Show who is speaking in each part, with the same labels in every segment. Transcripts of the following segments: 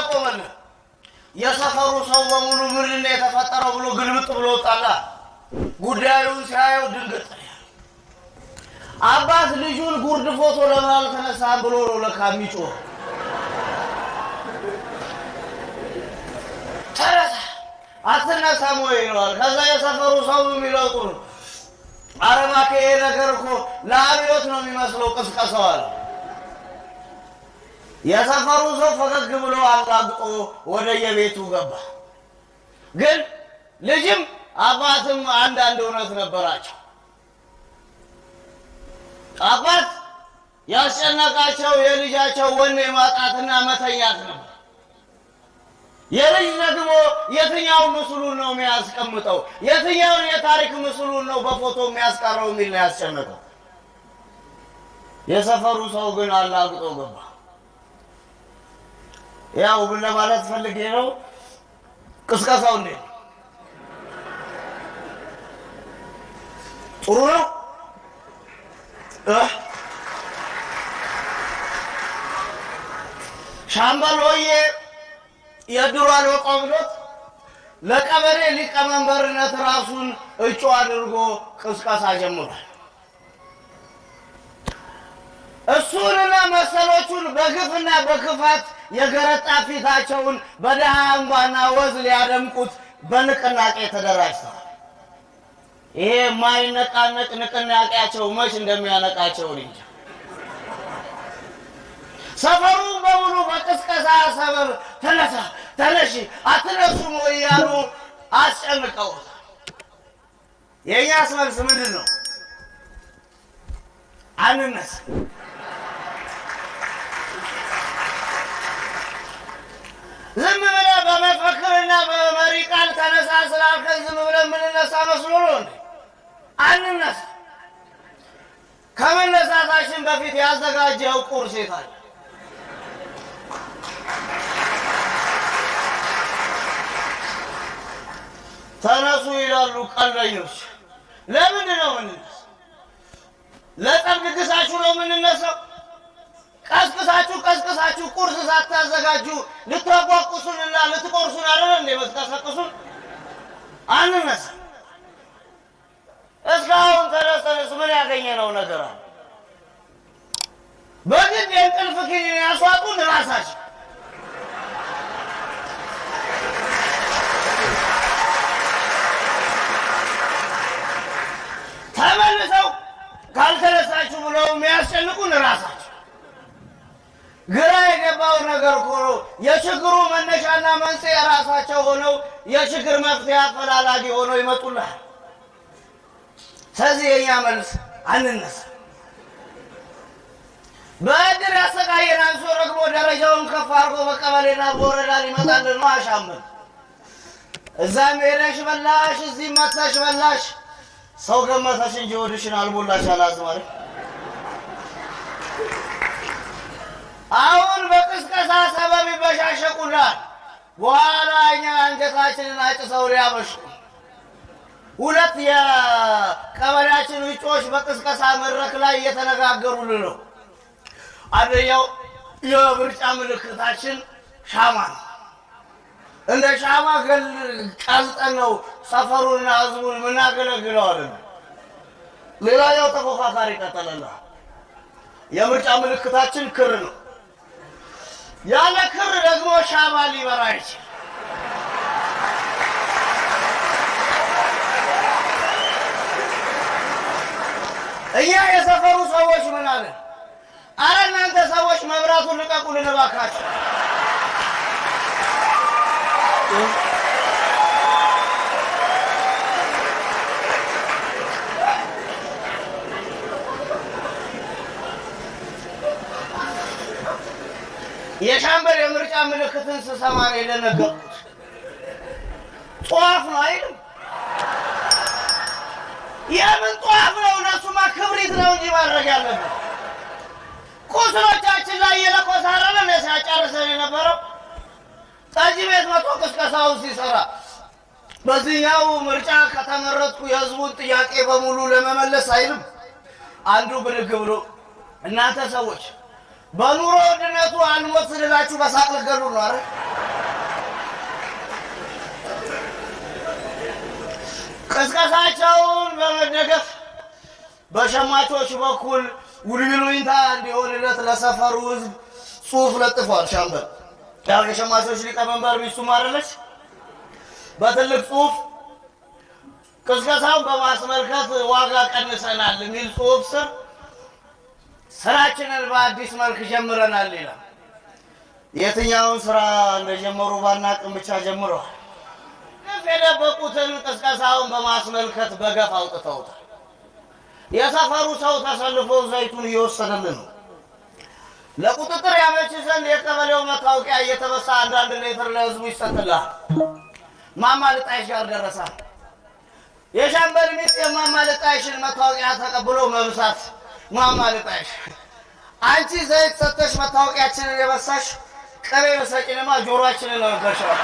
Speaker 1: ቆመለ የሰፈሩ ሰው በሙሉ ምን የተፈጠረው ብሎ ግልብጥ ብሎ ወጣላ ጉዳዩን ሲያየው ድንገት አባት ልጁን ጉርድ ፎቶ ለማል ተነሳ ብሎ ለካሚጮ ተረሳ አትነሳም ወይ ይላል ከዛ የሰፈሩ ሰው የሚለው ጥሩ አረማከ ነገር እኮ ለአብዮት ነው የሚመስለው ቅስቀሳዋል የሰፈሩ ሰው ፈገግ ብሎ አላግጦ ወደ የቤቱ ገባ ግን ልጅም አባትም አንድ እውነት ነበራቸው አባት ያስጨነቃቸው የልጃቸው ወኔ ማጣትና መተኛት ነው የልጅ ደግሞ የትኛው ምስሉን ነው የሚያስቀምጠው የትኛው የታሪክ ምስሉን ነው በፎቶ የሚያስቀረው የሚል ነው ያስጨነቀው የሰፈሩ ሰው ግን አላግጦ ገባ ያው ብለ ማለት ፈልጌ ነው ቅስቀሳው እንዴት ጥሩ ነው ሻምበል ሆዬ የድሮ አልወጣውለት ለቀበሌ ሊቀመንበርነት ራሱን እጩ አድርጎ ቅስቀሳ ጀምሯል እሱንና መሰሎቹን በግፍና በክፋት የገረጣ ፊታቸውን በደሃ እንባና ወዝ ሊያደምቁት በንቅናቄ ተደራጅተዋል ይሄ ማይነቃነቅ ንቅናቄያቸው መች እንደሚያነቃቸው እንጂ ሰፈሩ በሙሉ በቅስቀሳ ሰበብ ተነሳ ተነሺ አትነሱም ወይ ያሉ አስጨንቀው የኛስ መልስ ምንድን ነው አንነሳ ዝም ብለህ በመፈክርና በመሪ ቃል ተነሳ ስላልከኝ ዝም ብለህ የምንነሳ መስሎ ነው እንዴ አንነሳ ከመነሳታችን በፊት ያዘጋጀው ቁርስ የታለ ተነሱ ይላሉ ቀልደኞች ለምንድን ነው የምንነሳው ለጠብ ድግሳችሁ ነው የምንነሳው ቀስቅሳችሁ ቁርስ ሳታዘጋጁ ልትዋቋቁሱንና ልትቆርሱን አይደል እንዴ መስቀሰቅሱን አንነሳ እስካሁን ተነስተንስ ምን ያገኘነው ነገር አለ በግድ የእንቅልፍ ኪኒን ያስዋጡን ራሳቸው ተመልሰው ካልተነሳችሁ ብለው የሚያስጨንቁን ራሳቸው ግራ የገባው ነገር እኮ የችግሩ መነሻና መንስኤ ራሳቸው ሆነው የችግር መፍትሄ አፈላላጊ ሆነው ይመጡልሃል ስለዚህ የኛ መልስ አንነሳ በእድር ያሰቃየን አንሶ ረግቦ ደረጃውን ከፍ አድርጎ በቀበሌና በወረዳ ሊመጣልን ነው አሻምን እዛም ሄደሽ በላሽ እዚህ መተሽ በላሽ ሰው ገመተሽ እንጂ ወድሽን አልሞላሽ አላዝማሪ አሁን በቅስቀሳ ሰበብ ይበሻሸቁናል በኋላ እኛ አንጀታችንን አጭሰው ሊያበሹ ሁለት የቀበሌያችን እጩዎች በቅስቀሳ መድረክ ላይ እየተነጋገሩልን ነው አንደኛው የምርጫ ምልክታችን ሻማ ነው እንደ ሻማ ቀልጠን ነው ሰፈሩንና ህዝቡን ምናገለግለው አይደል ሌላኛው ተፎካካሪ ቀጠለላ የምርጫ ምልክታችን ክር ነው ያለ ክር ደግሞ ሻማ ሊበራ ይችላል እኛ የሰፈሩ ሰዎች ምን አለ አረ እናንተ ሰዎች መብራቱን ልቀቁልን እባካችሁ የሻምበል የምርጫ ምልክትን ስሰማ ነው የደነገጥኩት ጧፍ ነው አይደል የምን ጧፍ ነው እነሱማ ክብሪት ነው እንጂ ማድረግ ያለበት ቁስሎቻችን ላይ የለኮሳረነ ነው ሲያጨርሰን የነበረው ጠጅ ቤት መቶ ቅስቀሳውን ሲሰራ በዚህኛው ምርጫ ከተመረጥኩ የህዝቡን ጥያቄ በሙሉ ለመመለስ አይልም አንዱ ብድግ ብሎ እናንተ ሰዎች በኑሮ ውድነቱ አንሞት ስልላችሁ በሳቅ ልገሉ ነው አይደል ቅስቀሳቸውን በመደገፍ በሸማቾች በኩል ውልብሉኝታ እንዲሆንለት ለሰፈሩ ህዝብ ጽሑፍ ለጥፏል። ሻምበል ያው የሸማቾች ሊቀመንበር ሚስቱም አይደለች። በትልቅ ጽሑፍ ቅስቀሳውን በማስመልከት ዋጋ ቀንሰናል የሚል ጽሑፍ ስር ስራችንን በአዲስ መልክ ጀምረናል ይላል። የትኛውን ስራ እንደጀመሩ ባናቅም ብቻ ጀምረዋል። የደበቁትን ቅስቀሳውን በማስመልከት በገፍ አውጥተውታል። የሰፈሩ ሰው ተሰልፎ ዘይቱን እየወሰደልን ነው። ለቁጥጥር ያመች ዘንድ የቀበሌው መታወቂያ እየተበሳ አንዳንድ ሌትር ለህዝቡ ይሰጥልሃል። ማማ ልጣይሽ ጋር ደረሳል። የሻምበል ሚስት የማማ ልጣይሽን መታወቂያ ተቀብሎ መብሳት። ማማ ልጣይሽ አንቺ ዘይት ሰተሽ መታወቂያችንን የበሳሽ ቅቤ በሰጪንማ ጆሮአችንን ነው ገርሸዋል።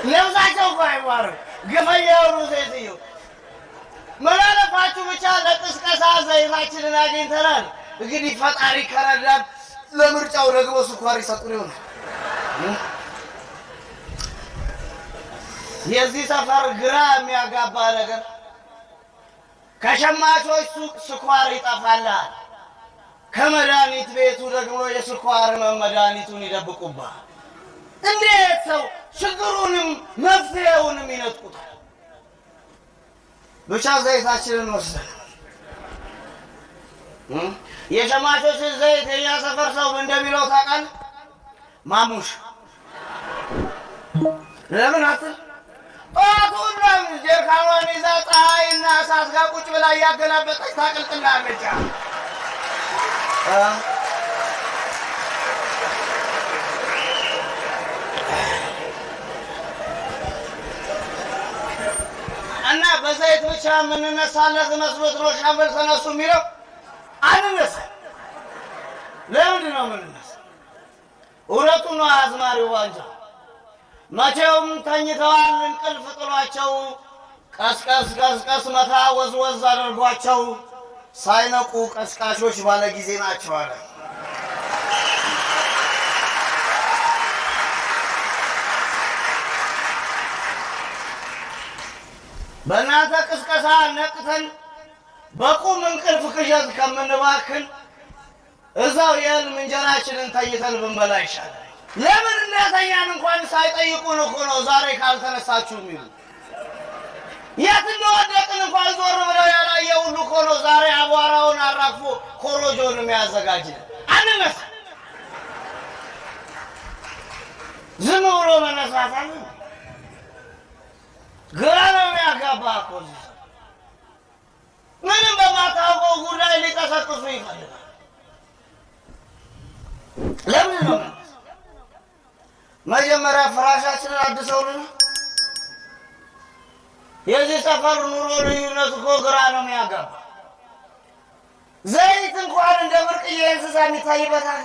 Speaker 1: ነብሳቸው እኮ አይማርም። ግፈኛውኑ ሴትዮ ምን አለፋችሁ ብቻ ለቅስቀሳ ዘይታችንን አግኝተናል። እንግዲህ ፈጣሪ ከረዳን ለምርጫው ደግሞ ስኳር ይሰጡን ይሆናል። የዚህ ሰፈር ግራ የሚያጋባ ነገር ከሸማቾች ሱቅ ስኳር ይጠፋላል፣ ከመድኃኒት ቤቱ ደግሞ የስኳር መድኃኒቱን ይደብቁባል። እንዴት ሰው ችግሩንም መፍትሄውንም ይነጥቁታል። ብቻ ዘይታችንን ወስደን የሸማቾችን ዘይት የኛ ሰፈር ሰው እንደሚለው ታውቃለህ? ማሙሽ ለምን አትል ጧቱን ጀርካኗን ይዛ ፀሐይና እሳት ጋር ቁጭ ብላ እያገላበጠች ታቅልጥላለች። እና በዘይት ብቻ የምንነሳለት መስሎት ነው ሻምበል ተነሱ የሚለው። አንነሳ። ለምንድን ነው የምንነሳ? እውነቱ ነው አዝማሪው ባንጃ። መቼውም ተኝተዋል እንቅልፍ ጥሏቸው፣ ቀስቀስ ቀስቀስ መታ ወዝወዝ አድርጓቸው፣ ሳይነቁ ቀስቃሾች ባለ ጊዜ ናቸው አለ። በእናንተ ቅስቀሳ ነቅተን በቁም እንቅልፍ ቅዠት ከምንባክን እዛው የህልም እንጀራችንን ተኝተን ብንበላ ይሻላል። ለምን እንደተኛን እንኳን ሳይጠይቁን እኮ ነው ዛሬ ካልተነሳችሁ የሚሉ። የት እንደወደቅን እንኳን ዞር ብለው ያላየ ሁሉ እኮ ነው ዛሬ አቧራውን አራግፎ ኮሮጆን የሚያዘጋጅልን። አንነሳ። ዝም ብሎ መነሳት አለ። ግራ ነው የሚያጋባ እኮ። ምንም በማታውቀው ጉዳይ ሊቀሰቅሱ ይፈልጋል። ለምን ነው መጀመሪያ ፍራሻችንን አድሰውልን? የዚህ ሰፈር ኑሮ ልዩነት እኮ ግራ ነው የሚያጋባ። ዘይት እንኳን እንደ ብርቅዬ እንስሳ የሚታይበታል።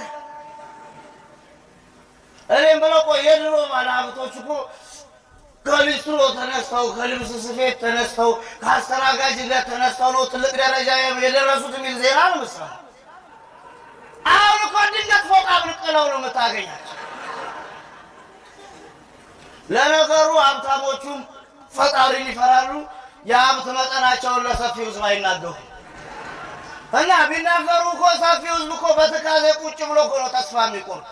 Speaker 1: እኔም ብለው እኮ የድሮ ባለሀብቶች እኮ ከሊስትሮ ተነስተው ከልብስ ስፌት ተነስተው ከአስተናጋጅነት ተነስተው ነው ትልቅ ደረጃ የደረሱት የሚል ዜና ነው መስራት። አሁን እኮ ድንገት ፎቅ አብልቅለው ነው የምታገኛቸው። ለነገሩ ሀብታሞቹም ፈጣሪን ይፈራሉ። የሀብት መጠናቸውን ለሰፊው ህዝብ አይናገሩ እና ቢናገሩ እኮ ሰፊው ህዝብ እኮ በትካዜ ቁጭ ብሎ እኮ ነው ተስፋ የሚቆርጥ።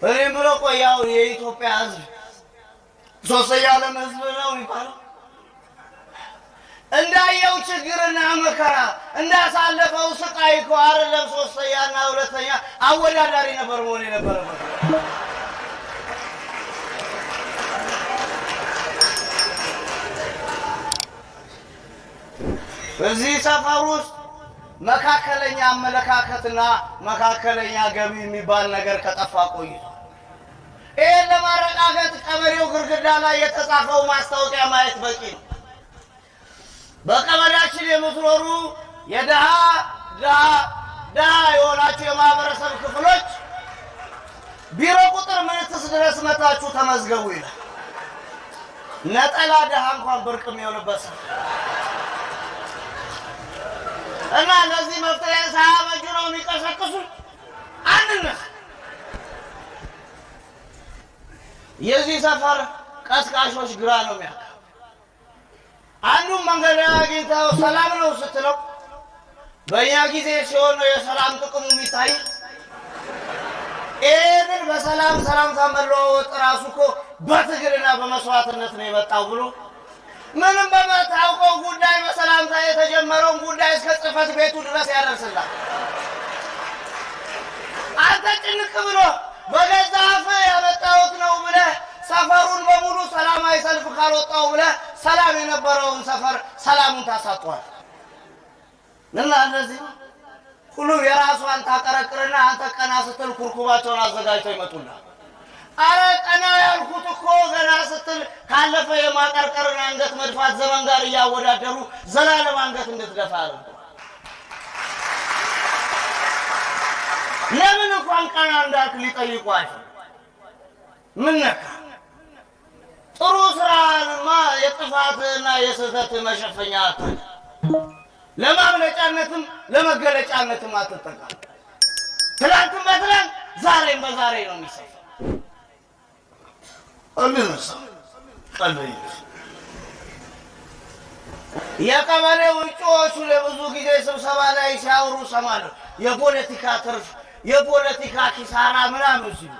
Speaker 1: እኔም ብሎ እኮ ያው የኢትዮጵያ ህዝብ ሶስተኛ ዓለም ህዝብ ነው የሚባለው። እንዳየው ችግርና መከራ እንዳሳለፈው ስቃይ እኮ አይደለም ሶስተኛና ሁለተኛ አወዳዳሪ ነበር መሆን የነበረበት። በዚህ ሰፈር ውስጥ መካከለኛ አመለካከትና መካከለኛ ገቢ የሚባል ነገር ከጠፋ ቆይቷል። ይህን ለማረጋገጥ ቀበሌው ግድግዳ ላይ የተጻፈው ማስታወቂያ ማየት በቂ ነው። በቀበሌያችን የምትኖሩ የድሃ የሆናችሁ የማህበረሰብ ክፍሎች ቢሮ ቁጥር ምንትስ ድረስ መታችሁ ተመዝገቡ ይላል። ነጠላ ድሃ እንኳን ብርቅ የሚሆንበት ሰፈር እና እነዚህ መፍትሄ ሳያበጁ ነው የሚቀሰቅሱ። አንድነት የዚህ ሰፈር ቀስቃሾች ግራ ነው የሚያውቀው። አንዱም መንገድ አግኝተው ሰላም ነው ስትለው በእኛ ጊዜ ሲሆን ነው የሰላም ጥቅሙ የሚታይ። ይህንን በሰላም ሰላምታ መለዋወጥ ራሱ እኮ በትግልና በመስዋዕትነት ነው የመጣው ብሎ ምንም በማታውቀው ጉዳይ በሰላምታ የተጀመረውን ጉዳይ እስከ ጽሕፈት ቤቱ ድረስ ያደርስላል። አንተ ጭንቅ ብሎ በገዛ አፍህ ያመጣሁት ነው ብለህ ሰፈሩን በሙሉ ሰላማዊ ሰልፍ ካልወጣው ብለህ ሰላም የነበረውን ሰፈር ሰላሙን ታሳጧል። እና እንደዚህ ሁሉም የራሷን ታቀረቅርና አንተ ቀና ስትል ኩርኩባቸውን አዘጋጅተው ይመጡልሃል። አረ ቀና ያልኩት እኮ ገና ስትል ካለፈ የማቀርቀርና አንገት መድፋት ዘመን ጋር እያወዳደሩ ዘላለም አንገት እንድትደፋ አድርገዋል። ለምን እንኳን ቀና እንዳልክ ሊጠይቁ አይችሉም። ምን ነካ? ጥሩ ስራንማ የጥፋትና የስህተት መሸፈኛ አታድርግ። ለማምለጫነትም ለመገለጫነትም አትጠቀም። ትላንትም በትላንት ዛሬም በዛሬ ነው የሚሰፋው። አንነሳ ቀልበይ የቀበሌው እጩዎቹ ለብዙ ጊዜ ስብሰባ ላይ ሲያወሩ ሰማለሁ። የፖለቲካ ትርፍ፣ የፖለቲካ ኪሳራ ምናምን ሲሉ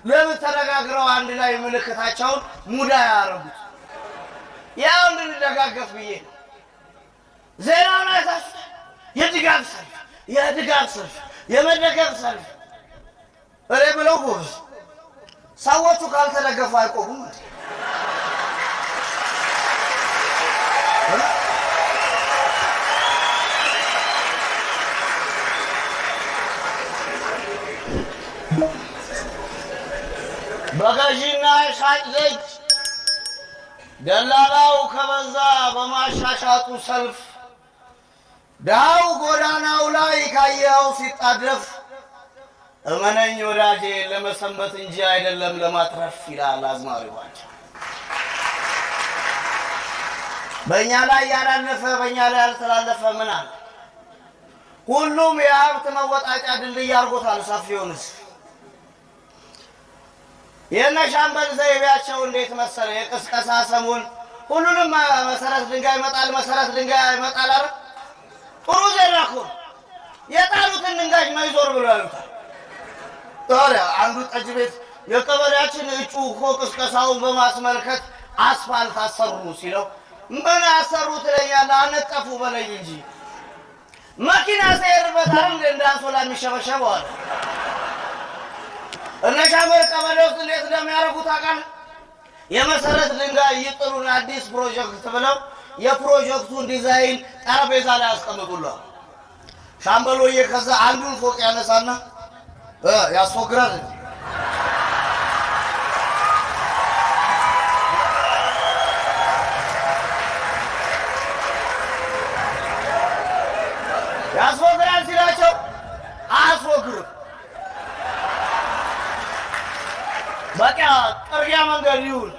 Speaker 1: ለምን ተነጋግረው አንድ ላይ ምልክታቸውን ሙዳ ያደረጉት? ያው እንድንደጋገፍ ብዬ ነው። ዜናውን አይታችሁ የድጋፍ ሰልፍ፣ የድጋፍ ሰልፍ፣ የመደገፍ ሰልፍ እኔ ብለው ጎበዝ ሰዎቹ ካልተደገፉ አይቆሙም። በገዢና ሻጭ ዘንድ ደላላው ከበዛ በማሻሻጡ ሰልፍ ዳው ጎዳናው ላይ ካየው ሲጣደፍ እመነኝ ወዳጄ ለመሰንበት እንጂ አይደለም ለማትረፍ ይላል አዝማሪው። በእኛ ላይ ያላለፈ በእኛ ላይ ያልተላለፈ ምን አለ? ሁሉም የሀብት መወጣጫ ድልድይ አድርጎታል ሰፊውን ሕዝብ። የነሻምበል ዘይቤያቸው እንዴት መሰለ? የቅስቀሳ ሰሞን ሁሉንም መሰረት ድንጋይ ይመጣል፣ መሰረት ድንጋይ ይመጣል። አረ ጥሩ ዜና እኮ የጣሉትን ድንጋይ ማይዞር ብሎ ያሉታል። ታዲያ አንዱ ጠጅ ቤት የቀበሌያችን እጩ እኮ ቅስቀሳውን በማስመልከት አስፋልት አሰሩ ሲለው ምን አሰሩ ትለኛለህ? አነጠፉ በለኝ እንጂ መኪና ሳይርበት አይደል እንደ አንሶላ የሚሸበሸበው አለ። እነ ሻምበል ቀበሌ ውስጥ እንዴት እንደሚያደርጉት ታውቃለህ? የመሰረት ድንጋይ ይጥሉን አዲስ ፕሮጀክት ብለው የፕሮጀክቱን ዲዛይን ጠረጴዛ ላይ ያስቀምጡልሃል። ሻምበሎዬ ከዛ አንዱን ፎቅ ያነሳና ያስፎግራል። ያስፎግራል ሲላቸው አያስፎግርም። በቃ ጥርጊያ መንገድ ይሁን።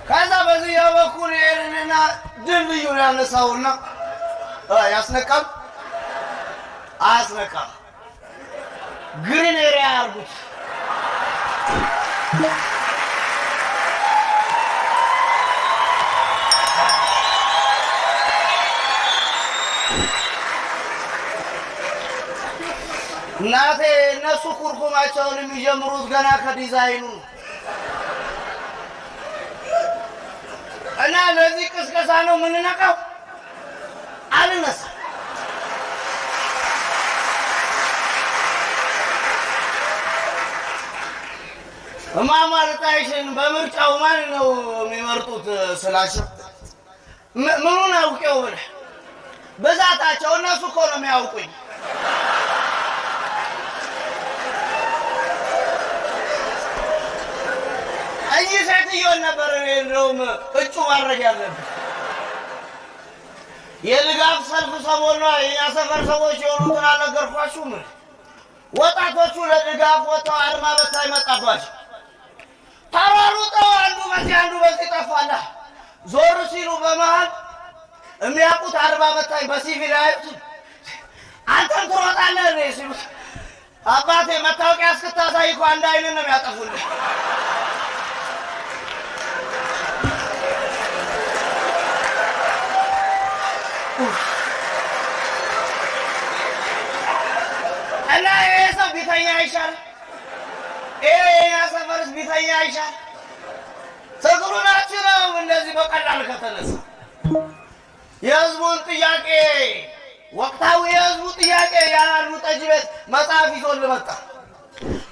Speaker 1: ከዛ በዚህ በኩል ይሄንና ድልድዩን ያነሳውና ያስነቃል አያስነቃም? ግሪን ኤሪያ ያርጉት። እናቴ እነሱ ኩርኩማቸውን የሚጀምሩት ገና ከዲዛይኑ እና ለዚህ ቅስቀሳ ነው የምንነቃው። አልነሳ ማማለታይሽን በምርጫው ማን ነው የሚመርጡት ስላቸው ምኑን አውቄው ብለህ ብዛታቸው እነሱ እኮ ነው የሚያውቁኝ። እኚህ ሴትዮን ነበር እኔ እንደውም እጩ ማድረግ ያለብን። የድጋፍ ሰልፍ ሰሞን ነው የእኛ ሰፈር ሰዎች የሆኑትን አልነገርኳችሁም? ወጣቶቹ ለድጋፍ ወጥተው አድማ በታይ መጣባቸው። ተሯሩጠው አንዱ በዚህ አንዱ በዚህ ጠፋላ። ዞር ሲሉ በመሃል የሚያውቁት አድማ በታይ በሲቪል ያዩት አንተም ትሮጣለህ ሲሉት አባቴ መታወቂያ እስክታሳይ እኮ አንድ አይንን ነው የሚያጠፉልህ። ለኛ ይሻል ትግሉናችን ነው እንደዚህ በቀላል ከተነሳ የህዝቡን ጥያቄ ወቅታዊ የህዝቡ ጥያቄ ያላሉ ጠጅ ቤት መጽሐፍ ይዞል መጣ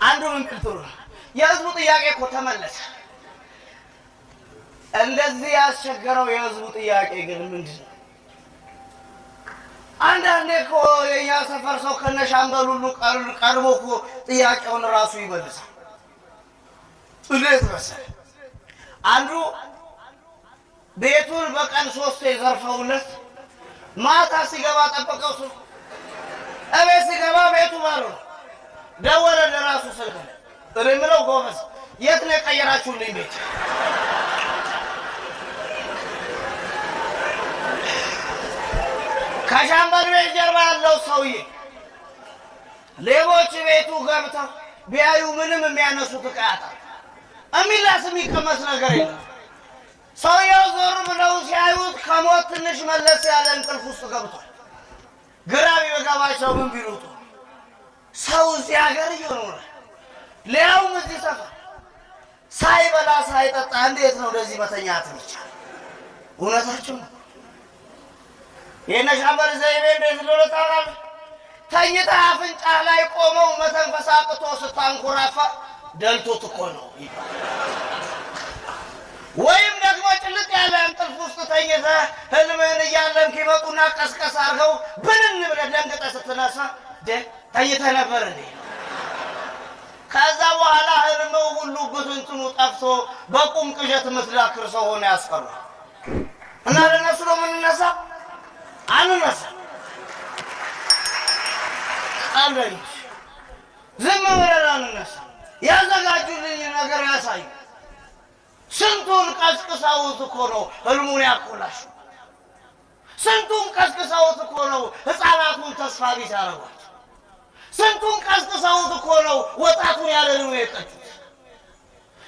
Speaker 1: አንዱ ምን ቅጥሩ የህዝቡ ጥያቄ እኮ ተመለሰ እንደዚህ ያስቸገረው የህዝቡ ጥያቄ ግን ምንድነው አንዳንዴ እኮ የኛ ሰፈር ሰው ከነሻምበል ሁሉ ቀርቦ እኮ ጥያቄውን ራሱ ይመልሳል እንዴት መሰለህ አንዱ ቤቱን በቀን 3 ዘርፈውለት ማታ ሲገባ ጠበቀው ሰው እቤት ሲገባ ቤቱ ባዶ ደወለ ለራሱ ስልክ እምለው ጎበዝ የት ነው ቀየራችሁልኝ ቤት ከሻምበል ቤት ጀርባ ያለው ሰውዬ ሌቦች ቤቱ ገብተው ቢያዩ ምንም የሚያነሱት ዕቃ ያጣል እሚላስ የሚቀመስ ነገር የለም ሰውየው ዞር ብለው ሲያዩት ከሞት ትንሽ መለስ ያለ እንቅልፍ ውስጥ ገብቷል ግራ ቢገባቸው ምን ቢሉት ሰው እዚህ ሀገር እየኖረ ሊያውም እዚህ ሰፈር ሳይበላ ሳይጠጣ እንዴት ነው እንደዚህ መተኛት ይቻላል እውነታቸው ነው የነሻምበል ዘይቤ እንደዚህ ነው ታውቃለህ ተኝታ አፍንጫ ላይ ቆመው መተንፈስ አቅቶ ስታንኮራፋ ደልቶት እኮ ነው ወይም ደግሞ ጭልጥ ያለ እንቅልፍ ውስጥ ተኝተህ ህልምህን እያለምክ ይመጡና ቀስቀስ አድርገው ብንን ብለህ ደንግጠህ ስትነሳ ተኝተህ ነበር እንዴ ከዛ በኋላ ህልምህ ሁሉ ብትንትኑ ጠፍቶ በቁም ቅዠት ምትዳክር ሰው ሆነ ያስቀራል እና ለነሱ ነው የምንነሳ አንነሳ አንደኝ ዝም ብለን አንነሳ ያዘጋጁልኝ ነገር ያሳዩ ስንቱን ቀስቅሰውት እኮ ነው ህልሙን ያቆላሹ ስንቱን ቀስቅሰውት እኮ ነው ህፃናቱን ተስፋ ቢስ ያደረጓቸው ስንቱን ቀስቅሰውት እኮ ነው ወጣቱን ያለ ህልሙ የቀጩት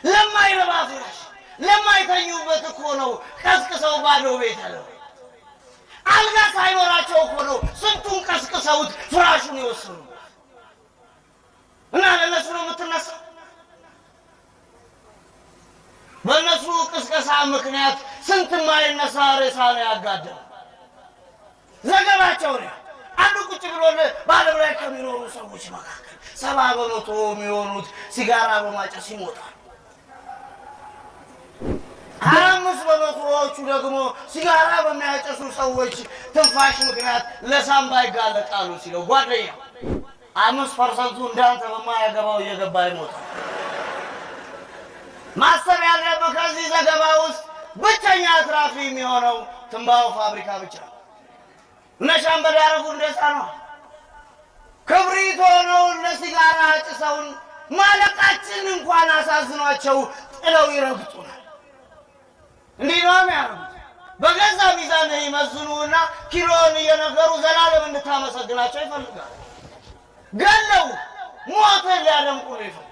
Speaker 1: ለማይረባ ፍራሽ ለማይተኙበት እኮ ነው ቀስቅሰው ባዶ ቤት ያለው አልጋ ሳይኖራቸው እኮ ነው ስንቱን ቀስቅሰውት ፍራሹን ይወስኑ እና ለነሱ ነው የምትነሳው በእነሱ ቅስቀሳ ምክንያት ስንት ማይነሳ ሬሳ ነው ያጋደለ ዘገባቸው ነው አንዱ ቁጭ ብሎ በዓለም ላይ ከሚኖሩ ሰዎች መካከል 70% የሚሆኑት ሲጋራ በማጨስ ይሞታሉ 5% ደግሞ ሲጋራ በሚያጨሱ ሰዎች ትንፋሽ ምክንያት ለሳምባ ይጋለጣሉ ሲለው ጓደኛው 5% እንዳንተ በማያገባው እየገባ ይሞታል ማሰብ ያለበት ከዚህ ዘገባ ውስጥ ብቸኛ አትራፊ የሚሆነው ትንባሆ ፋብሪካ ብቻ ነው ነሻምበል ያረጉ እንደዛ ነው ክብሪት ሆነው ለሲጋራ አጭሰውን ማለቃችን እንኳን አሳዝኗቸው ጥለው ይረግጡናል እንዲህ ነው የሚያደርጉት በገዛ ሚዛን ይመዝኑና ኪሎን እየነገሩ ዘላለም እንድታመሰግናቸው ይፈልጋሉ ገለው ሞት ሊያደምቁ ነው ይፈልጋሉ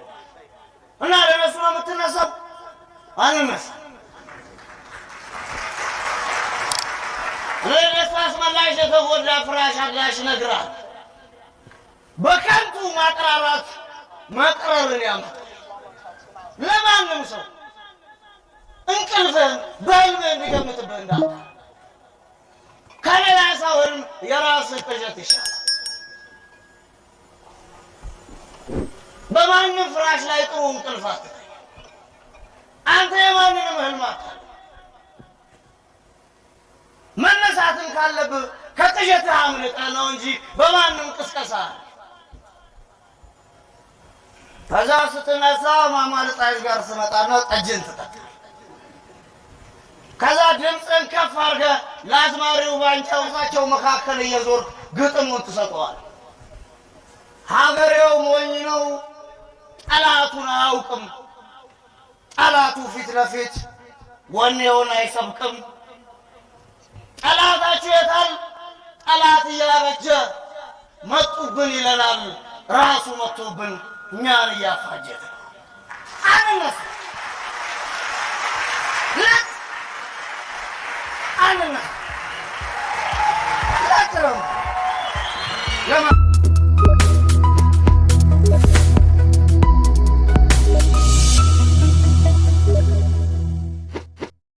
Speaker 1: እና ለነሱ ነው የምትነሳው አንነሳ ለነሳስ መላሽ የተጎዳ ፍራሽ አጋሽ ነግራል በከንቱ ማቅራራት መቅረርን ያመጣል ለማንም ሰው እንቅልፍን በህልምህ እንዲገምትብህ እንዳታ ከሌላ ሰው ህልም የራስህ ቅዠት ይሻላል በማንም ፍራሽ ላይ ጥሩ እንቅልፍ አትተኛ አንተ የማንንም ህልም አታል መነሳትን ካለብህ ከቅዠትህ አምልጠህ ነው እንጂ በማንም ቅስቀሳ ከዛ ስትነሳ ማማልጣይዝ ጋር ስመጣና ጠጅን ትጠጣለህ ከዛ ድምፅን ከፍ አድርገህ ለአዝማሪው ባንጫውታቸው መካከል እየዞርክ ግጥሙን ትሰጠዋለህ ሀገሬው ሞኝ ነው ጠላቱን አያውቅም ጠላቱ ፊት ለፊት ወኔውን አይሰብቅም ጠላታችሁ የታል ጠላት እያበጀ መጡብን ይለናል ራሱ መጥቶብን እኛን እያፋጀተ አንነሳ አንነሳ ለጥረው